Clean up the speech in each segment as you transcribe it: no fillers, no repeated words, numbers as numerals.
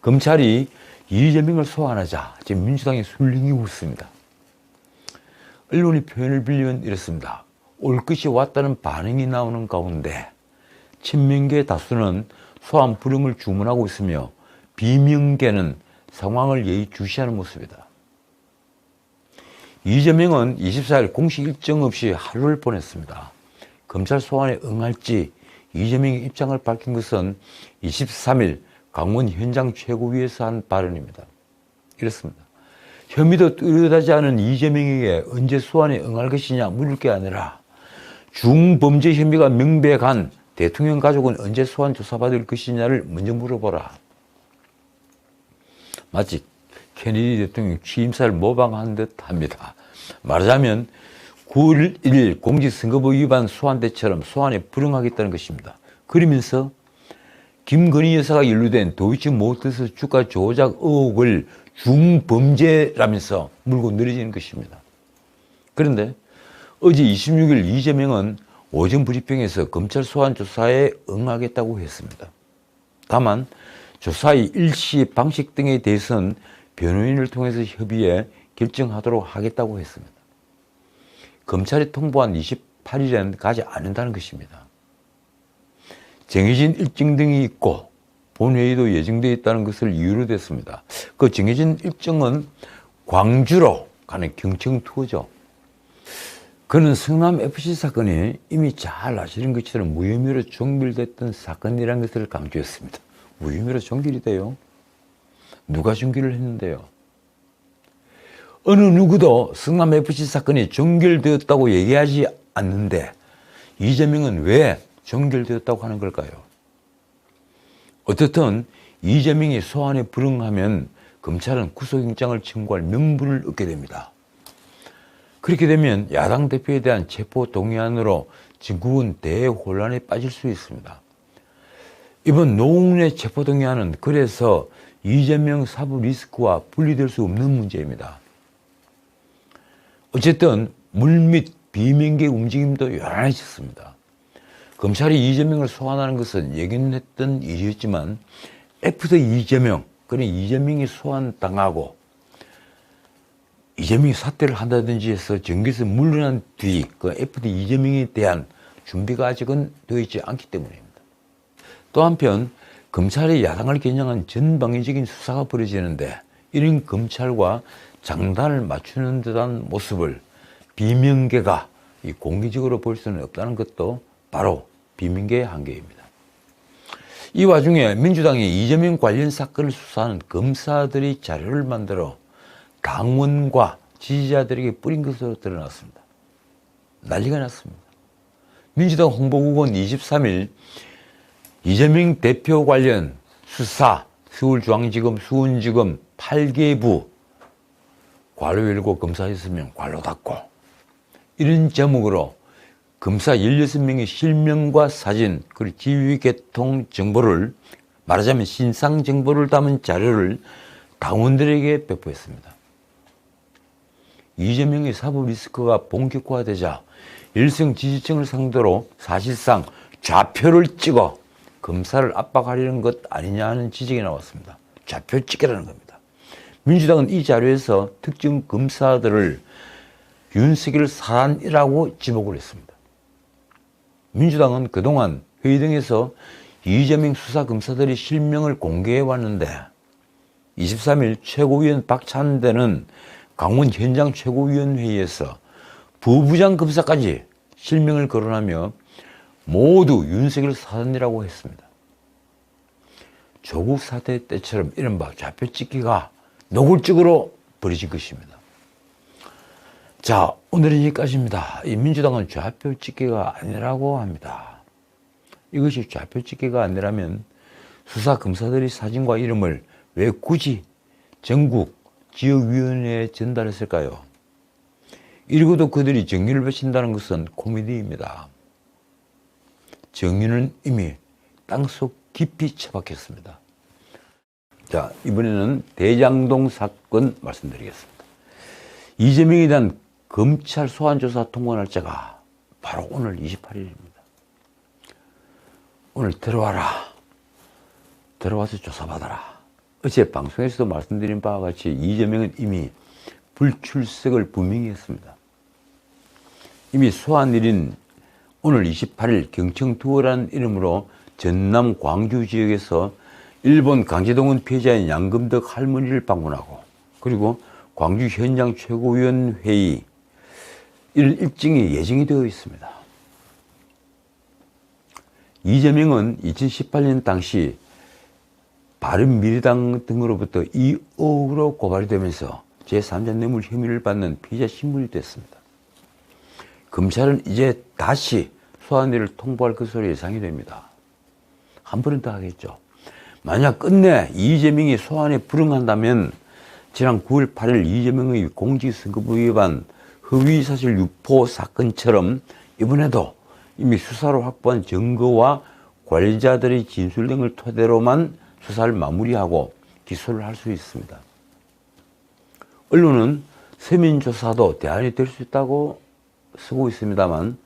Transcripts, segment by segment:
검찰이 이재명을 소환하자 지금 민주당이 술렁이고 있습니다. 언론이 표현을 빌리면 이렇습니다. 올 것이 왔다는 반응이 나오는 가운데 친명계 다수는 소환 불응을 주문하고 있으며 비명계는 상황을 예의주시하는 모습이다. 이재명은 24일 공식 일정 없이 하루를 보냈습니다. 검찰 소환에 응할지 이재명의 입장을 밝힌 것은 23일 강원 현장 최고위에서 한 발언입니다. 이렇습니다. 혐의도 뚜렷하지 않은 이재명에게 언제 소환에 응할 것이냐 물을 게 아니라 중범죄 혐의가 명백한 대통령 가족은 언제 소환 조사받을 것이냐를 먼저 물어보라. 마치 케네디 대통령 취임사를 모방한 듯 합니다. 말하자면 9월 1일 공직선거법 위반 소환 때처럼 소환에 불응하겠다는 것입니다. 그러면서 김건희 여사가 연루된 도이치모터스 주가 조작 의혹을 중범죄라면서 물고 늘어지는 것입니다. 그런데 어제 26일 이재명은 오전 브리핑에서 검찰 소환 조사에 응하겠다고 했습니다. 다만 조사의 일시 방식 등에 대해서는 변호인을 통해서 협의해 결정하도록 하겠다고 했습니다. 검찰이 통보한 28일에는 가지 않는다는 것입니다. 정해진 일정 등이 있고 본회의도 예정되어 있다는 것을 이유로 됐습니다. 그 정해진 일정은 광주로 가는 경청 투어죠. 그는 성남FC 사건이 이미 잘 아시는 것처럼 무혐의로 종결됐던 사건이라는 것을 강조했습니다. 무혐의로 종결이 돼요? 누가 종결을 했는데요? 어느 누구도 성남FC 사건이 종결되었다고 얘기하지 않는데 이재명은 왜 종결되었다고 하는 걸까요? 어떻든 이재명이 소환에 불응하면 검찰은 구속영장을 청구할 명분을 얻게 됩니다. 그렇게 되면 야당 대표에 대한 체포동의안으로 정국은 대혼란에 빠질 수 있습니다. 이번 노웅래 체포동의안은 그래서 이재명 사법 리스크와 분리될 수 없는 문제입니다. 어쨌든 물밑 비명계 움직임도 요란해졌습니다. 검찰이 이재명을 소환하는 것은 예견했던 일이었지만 애프터 이재명, 그러니 이재명이 소환당하고 이재명이 사퇴를 한다든지 해서 정계에서 물러난 뒤 그 애프터 이재명에 대한 준비가 아직은 되어 있지 않기 때문입니다. 또 한편 검찰이 야당을 겨냥한 전방위적인 수사가 벌어지는데 이런 검찰과 장단을 맞추는 듯한 모습을 비명계가 공개적으로 볼 수는 없다는 것도 바로 비명계의 한계입니다. 이 와중에 민주당이 이재명 관련 사건을 수사하는 검사들이 자료를 만들어 당원과 지지자들에게 뿌린 것으로 드러났습니다. 난리가 났습니다. 민주당 홍보국은 23일 이재명 대표 관련 수사 서울중앙지검, 수원지검 8개부 괄호 열고 검사 6명 괄호 닫고 이런 제목으로 검사 16명의 실명과 사진 그리고 지휘계통 정보를 말하자면 신상 정보를 담은 자료를 당원들에게 배포했습니다. 이재명의 사법 리스크가 본격화되자 일성 지지층을 상대로 사실상 좌표를 찍어 검사를 압박하려는 것 아니냐 하는 지적이 나왔습니다. 좌표 찍기라는 겁니다. 민주당은 이 자료에서 특정 검사들을 윤석열 사안이라고 지목을 했습니다. 민주당은 그동안 회의 등에서 이재명 수사검사들의 실명을 공개해 왔는데 23일 최고위원 박찬대는 강원 현장 최고위원회의에서 부부장 검사까지 실명을 거론하며 모두 윤석열 사안이라고 했습니다. 조국 사태 때처럼 이른바 좌표 찍기가 노골적으로 벌어진 것입니다. 자, 오늘은 여기까지입니다. 이 민주당은 좌표 찍기가 아니라고 합니다. 이것이 좌표 찍기가 아니라면 수사 검사들의 사진과 이름을 왜 굳이 전국 지역위원회에 전달했을까요? 이러고도 그들이 정의를 외친다는 것은 코미디입니다. 정의는 이미 땅속 깊이 처박혔습니다. 자, 이번에는 대장동 사건 말씀드리겠습니다. 이재명에 대한 검찰 소환조사 통보 날짜가 바로 오늘 28일입니다. 오늘 들어와라. 들어와서 조사받아라. 어제 방송에서도 말씀드린 바와 같이 이재명은 이미 불출석을 분명히 했습니다. 이미 소환일인 오늘 28일 경청투어라는 이름으로 전남 광주 지역에서 일본 강제동원 피해자인 양금덕 할머니를 방문하고, 그리고 광주 현장 최고위원 회의 이런 일정이 예정이 되어 있습니다. 이재명은 2018년 당시 바른미래당 등으로부터 이 의혹으로 고발이 되면서 제3자 뇌물 혐의를 받는 피의자 신분이 됐습니다. 검찰은 이제 다시 소환일을 통보할 것으로 예상이 됩니다. 한 번은 더 하겠죠. 만약 끝내 이재명이 소환에 불응한다면 지난 9월 8일 이재명의 공직선거법 위반 허위사실 유포 사건처럼 이번에도 이미 수사로 확보한 증거와 관리자들의 진술 등을 토대로만 수사를 마무리하고 기소를 할 수 있습니다. 언론은 서면조사도 대안이 될 수 있다고 쓰고 있습니다만,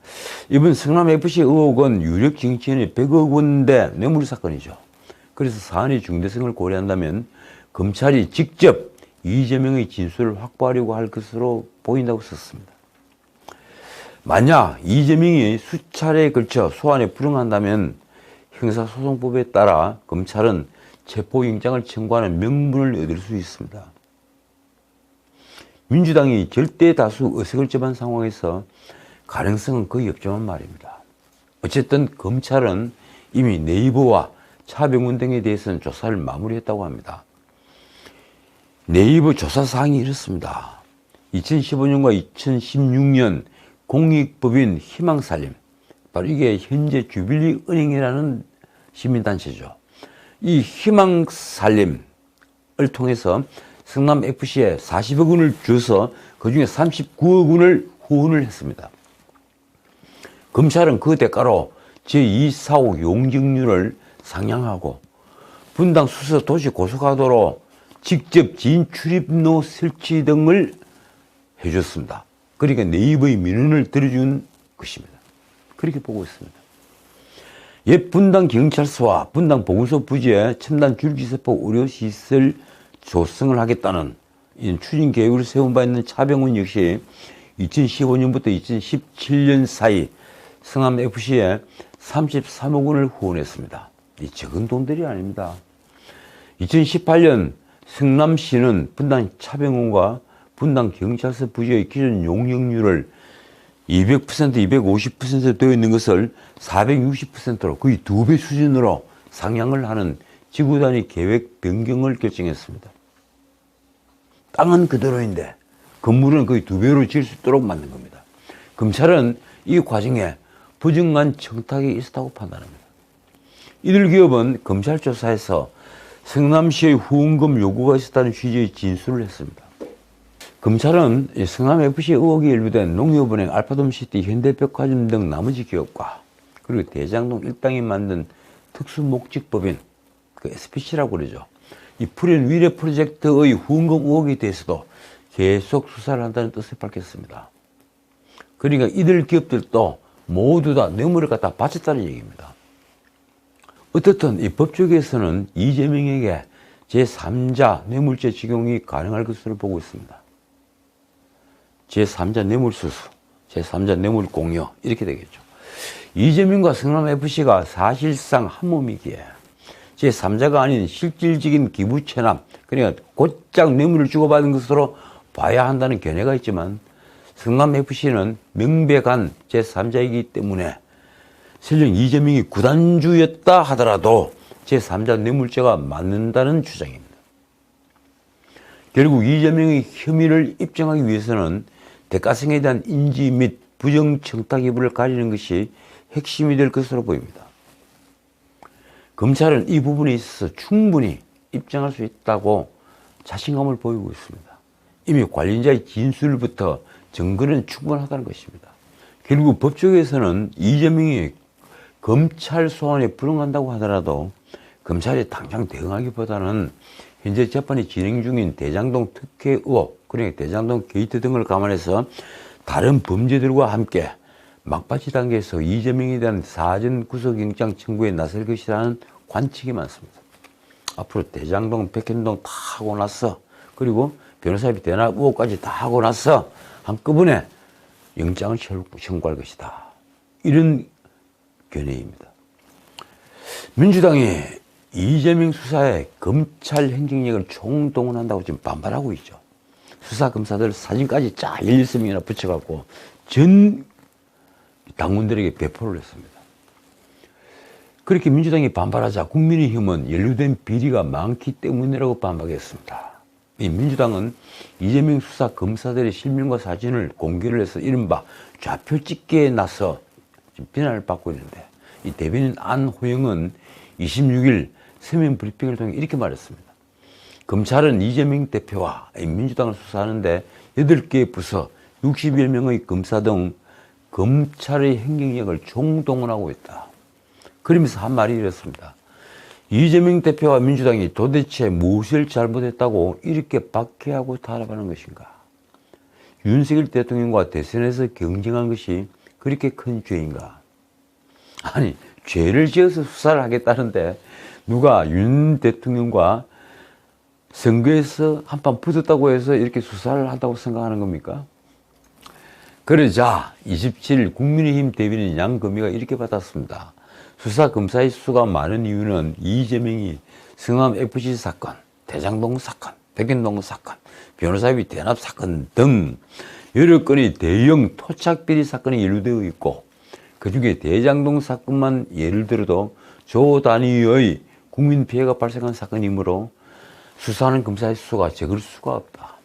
이번 성남FC 의혹은 유력 정치인의 100억 원대 뇌물 사건이죠. 그래서 사안의 중대성을 고려한다면 검찰이 직접 이재명의 진술을 확보하려고 할 것으로 보인다고 썼습니다. 만약 이재명이 수차례에 걸쳐 소환에 불응한다면 형사소송법에 따라 검찰은 체포영장을 청구하는 명분을 얻을 수 있습니다. 민주당이 절대 다수 의석을 점한 상황에서 가능성은 거의 없지만 말입니다. 어쨌든 검찰은 이미 네이버와 차병훈 등에 대해서는 조사를 마무리했다고 합니다. 네이버 조사 사항이 이렇습니다. 2015년과 2016년 공익법인 희망살림, 바로 이게 현재 주빌리 은행이라는 시민단체죠. 이 희망살림을 통해서 성남FC에 40억 원을 줘서 그중에 39억 원을 후원을 했습니다. 검찰은 그 대가로 제2사옥 용적률을 상향하고 분당 수서 도시 고속화도로 직접 진출입로 설치 등을 해줬습니다. 그러니까 네이버의 민원을 들어준 것입니다. 그렇게 보고 있습니다. 옛 분당 경찰서와 분당 보건소 부지에 첨단 줄기세포 의료시설 조성을 하겠다는 추진 계획을 세운 바 있는 차병훈 역시 2015년부터 2017년 사이 성남FC에 33억 원을 후원했습니다. 이 적은 돈들이 아닙니다. 2018년 성남시는 분당 차병훈과 분당 경찰서 부지의 기존 용적률을 200%, 250% 되어 있는 것을 460%로 거의 2배 수준으로 상향을 하는 지구 단위 계획 변경을 결정했습니다. 땅은 그대로인데 건물은 거의 2배로 지을 수 있도록 만든 겁니다. 검찰은 이 과정에 부정한 청탁이 있었다고 판단합니다. 이들 기업은 검찰 조사에서 성남시의 후원금 요구가 있었다는 취지의 진술을 했습니다. 검찰은 성남FC 의혹이 연루된 농협은행, 알파돔시티, 현대백화점 등 나머지 기업과 그리고 대장동 일당이 만든 특수목직법인 그 SPC라고 그러죠. 이 풀인 위례 프로젝트의 후원금 의혹에 대해서도 계속 수사를 한다는 뜻을 밝혔습니다. 그러니까 이들 기업들도 모두 다 뇌물을 갖다 바쳤다는 얘기입니다. 어떻든 이 법조계에서는 이재명에게 제3자 뇌물죄 적용이 가능할 것으로 보고 있습니다. 제3자 뇌물수수, 제3자 뇌물공여 이렇게 되겠죠. 이재명과 성남FC가 사실상 한 몸이기에 제3자가 아닌 실질적인 기부 체납, 그러니까 곧장 뇌물을 주고받은 것으로 봐야 한다는 견해가 있지만 성남FC는 명백한 제3자이기 때문에 설령 이재명이 구단주였다 하더라도 제3자 뇌물죄가 맞는다는 주장입니다. 결국 이재명의 혐의를 입증하기 위해서는 대가성에 대한 인지 및 부정청탁 여부를 가리는 것이 핵심이 될 것으로 보입니다. 검찰은 이 부분에 있어서 충분히 입증할 수 있다고 자신감을 보이고 있습니다. 이미 관련자의 진술부터 증거는 충분하다는 것입니다. 결국 법조계에서는 이재명이 검찰 소환에 불응한다고 하더라도 검찰이 당장 대응하기보다는 현재 재판이 진행 중인 대장동 특혜 의혹, 그러니까 대장동 게이트 등을 감안해서 다른 범죄들과 함께 막바지 단계에서 이재명에 대한 사전 구속영장 청구에 나설 것이라는 관측이 많습니다. 앞으로 대장동, 백현동 다 하고 났어. 그리고 변호사비 대납 의혹까지 다 하고 났어. 한꺼번에 영장을 청구할 것이다. 이런 견해입니다. 민주당이 이재명 수사에 검찰 행정력을 총동원한다고 지금 반발하고 있죠. 수사 검사들 사진까지 쫙 17명이나 붙여갖고 전 당원들에게 배포를 했습니다. 그렇게 민주당이 반발하자 국민의힘은 연루된 비리가 많기 때문이라고 반박했습니다. 이 민주당은 이재명 수사 검사들의 실명과 사진을 공개를 해서 이른바 좌표 찍기에 나서 지금 비난을 받고 있는데, 이 대변인 안호영은 26일 서면 브리핑을 통해 이렇게 말했습니다. 검찰은 이재명 대표와 민주당을 수사하는데 8개의 부서, 60여 명의 검사 등 검찰의 행정력을 총동원하고 있다. 그러면서 한 말이 이렇습니다. 이재명 대표와 민주당이 도대체 무엇을 잘못했다고 이렇게 박해하고 탄압하는 것인가? 윤석열 대통령과 대선에서 경쟁한 것이 그렇게 큰 죄인가? 아니, 죄를 지어서 수사를 하겠다는데 누가 윤 대통령과 선거에서 한판 붙었다고 해서 이렇게 수사를 한다고 생각하는 겁니까? 그러자 27일 국민의힘 대변인 양금희가 이렇게 받았습니다. 수사 검사의 수가 많은 이유는 이재명이 성암FC 사건, 대장동 사건, 백현동 사건, 변호사비 대납 사건 등 여러 건의 대형 토착비리 사건이 연루되어 있고, 그중에 대장동 사건만 예를 들어도 조 단위의 국민 피해가 발생한 사건이므로 수사하는 검사의 수가 적을 수가 없다.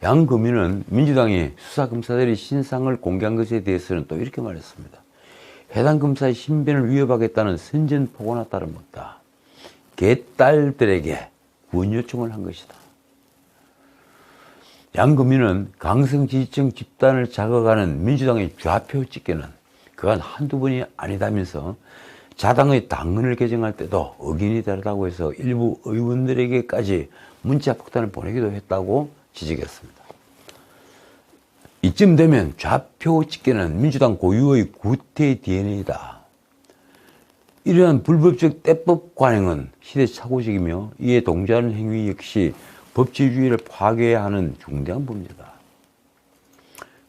양금희는 민주당이 수사 검사들의 신상을 공개한 것에 대해서는 또 이렇게 말했습니다. 해당 검사의 신변을 위협하겠다는 선전포고나 다름없다. 개딸들에게 구원 요청을 한 것이다. 양금희는 강성 지지층 집단을 자극하는 민주당의 좌표 집계는 그간 한두 번이 아니다면서 자당의 당헌을 개정할 때도 의견이 다르다고 해서 일부 의원들에게까지 문자 폭탄을 보내기도 했다고 지적했습니다. 이쯤 되면 좌표 집계는 민주당 고유의 구태 DNA다. 이러한 불법적 떼법 관행은 시대착오적이며 이에 동조하는 행위 역시 법치주의를 파괴해야 하는 중대한 범죄다.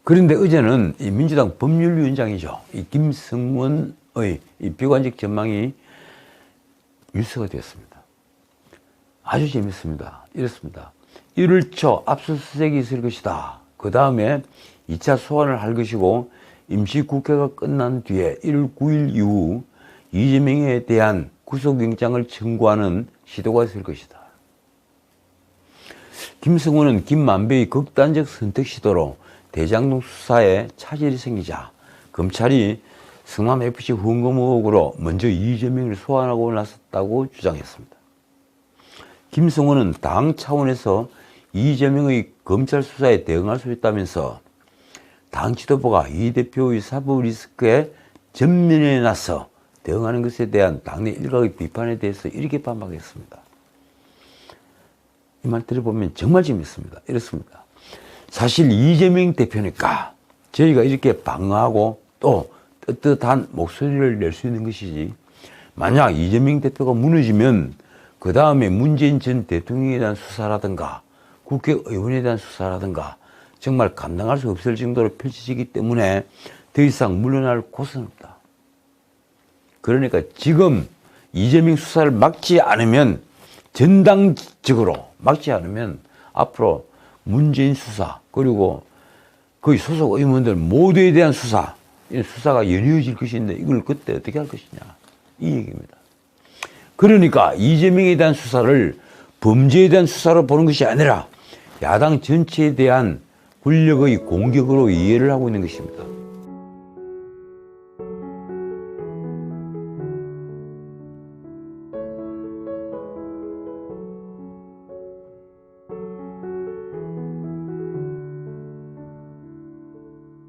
그런데 어제는 이 민주당 법률위원장이죠. 이 김성원의 이 비관적 전망이 뉴스가 되었습니다. 아주 재밌습니다. 이렇습니다. 1월 초 압수수색이 있을 것이다. 그 다음에 2차 소환을 할 것이고, 임시국회가 끝난 뒤에 1월 9일 이후 이재명에 대한 구속영장을 청구하는 시도가 있을 것이다. 김성원은 김만배의 극단적 선택 시도로 대장동 수사에 차질이 생기자 검찰이 성남FC 후원금 의혹으로 먼저 이재명을 소환하고 나섰다고 주장했습니다. 김성원은 당 차원에서 이재명의 검찰 수사에 대응할 수 있다면서 당 지도부가 이 대표의 사법 리스크에 전면에 나서 대응하는 것에 대한 당내 일각의 비판에 대해서 이렇게 반박했습니다. 이 말 들어보면 정말 재밌습니다. 이렇습니다. 사실 이재명 대표니까 저희가 이렇게 방어하고 또 떳떳한 목소리를 낼 수 있는 것이지, 만약 이재명 대표가 무너지면 그 다음에 문재인 전 대통령에 대한 수사라든가 국회의원에 대한 수사라든가 정말 감당할 수 없을 정도로 펼쳐지기 때문에 더 이상 물러날 곳은 없다. 그러니까 지금 이재명 수사를 막지 않으면, 전당적으로 막지 않으면 앞으로 문재인 수사, 그리고 거의 소속 의원들 모두에 대한 수사가 연이어질 것인데 이걸 그때 어떻게 할 것이냐, 이 얘기입니다. 그러니까 이재명에 대한 수사를 범죄에 대한 수사로 보는 것이 아니라 야당 전체에 대한 권력의 공격으로 이해를 하고 있는 것입니다.